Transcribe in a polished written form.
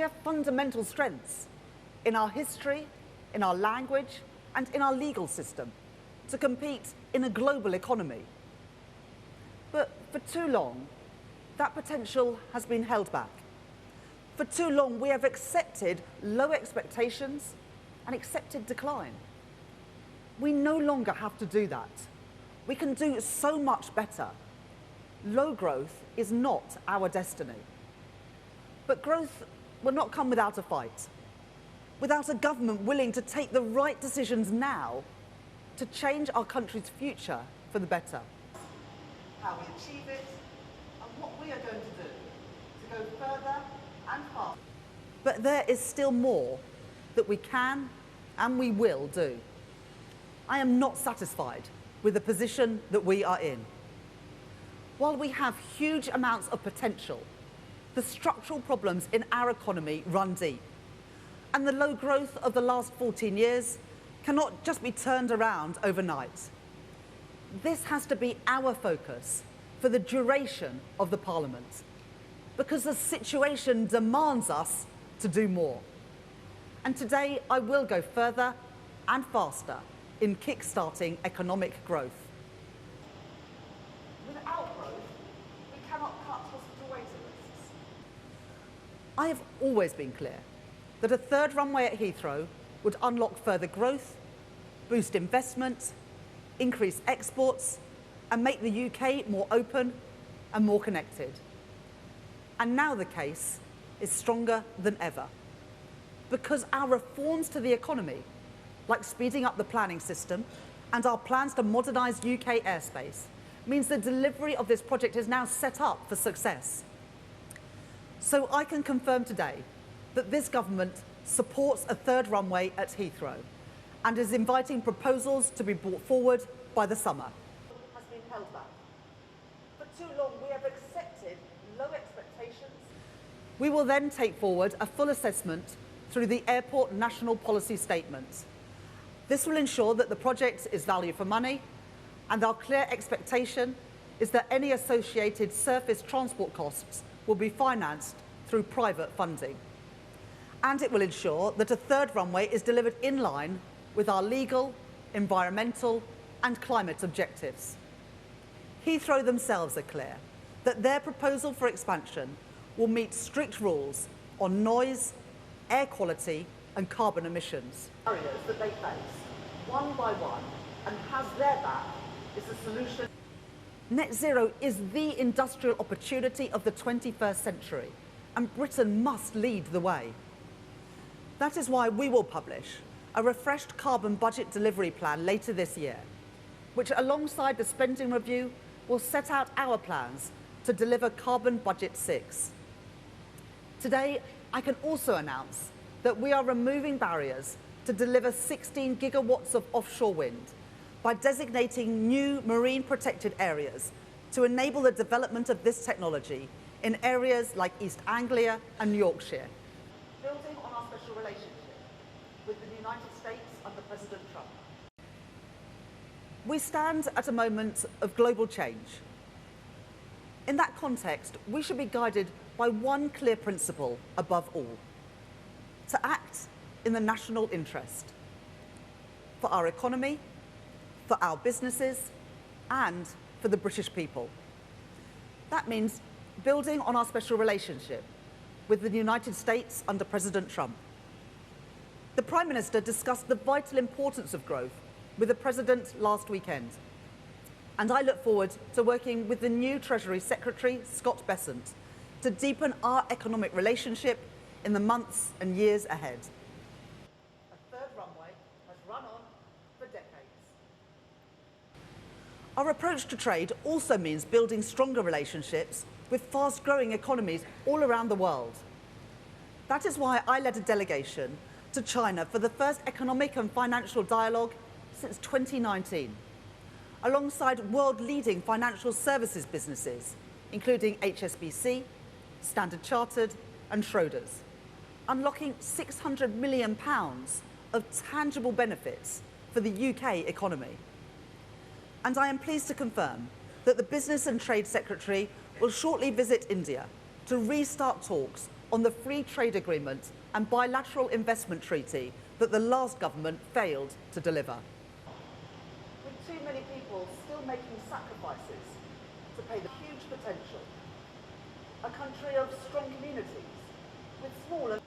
We have fundamental strengths in our history, in our language, and in our legal system to compete in a global economy. But for too long, that potential has been held back. For too long, we have accepted low expectations and accepted decline. We no longer have to do that. We can do so much better. Low growth is not our destiny. But growth will not come without a fight, without a government willing to take the right decisions now to change our country's future for the better. How we achieve it and what we are going to do to go further and faster. But there is still more that we can and we will do. I am not satisfied with the position that we are in. While we have huge amounts of potential, the structural problems in our economy run deep, and the low growth of the last 14 years cannot just be turned around overnight. This has to be our focus for the duration of the Parliament, because the situation demands us to do more. And today I will go further and faster in kick-starting economic growth. Without growth, we cannot cut hospital waiting lists. I have always been clear that a third runway at Heathrow would unlock further growth, boost investment, increase exports, and make the UK more open and more connected. And now the case is stronger than ever, because our reforms to the economy, like speeding up the planning system and our plans to modernise UK airspace, means the delivery of this project is now set up for success. So I can confirm today that this government supports a third runway at Heathrow and is inviting proposals to be brought forward by the summer. Has been held back. For too long we have accepted low expectations. We will then take forward a full assessment through the Airport National Policy Statement. This will ensure that the project is value for money, and our clear expectation is that any associated surface transport costs will be financed through private funding. And it will ensure that a third runway is delivered in line with our legal, environmental and climate objectives. Heathrow themselves are clear that their proposal for expansion will meet strict rules on noise, air quality and carbon emissions. Barriers that they face, one by one, and has their back is the solution. Net zero is the industrial opportunity of the 21st century, and Britain must lead the way. That is why we will publish a refreshed carbon budget delivery plan later this year, which alongside the spending review will set out our plans to deliver Carbon Budget 6. Today, I can also announce that we are removing barriers to deliver 16 gigawatts of offshore wind by designating new marine protected areas to enable the development of this technology in areas like East Anglia and Yorkshire. Building on our special relationship with the United States under President Trump. We stand at a moment of global change. In that context, we should be guided by one clear principle above all: to act in the national interest, for our economy, for our businesses, and for the British people. That means building on our special relationship with the United States under President Trump. The Prime Minister discussed the vital importance of growth with the President last weekend, and I look forward to working with the new Treasury Secretary, Scott Bessent, to deepen our economic relationship in the months and years ahead. A third runway has run on for decades. Our approach to trade also means building stronger relationships with fast-growing economies all around the world. That is why I led a delegation to China for the first economic and financial dialogue since 2019, alongside world-leading financial services businesses, including HSBC, Standard Chartered and Schroders, unlocking £600 million of tangible benefits for the UK economy. And I am pleased to confirm that the Business and Trade Secretary will shortly visit India to restart talks on the free trade agreement and bilateral investment treaty that the last government failed to deliver. With too many people still making sacrifices to pay the huge potential, a country of strong communities with small and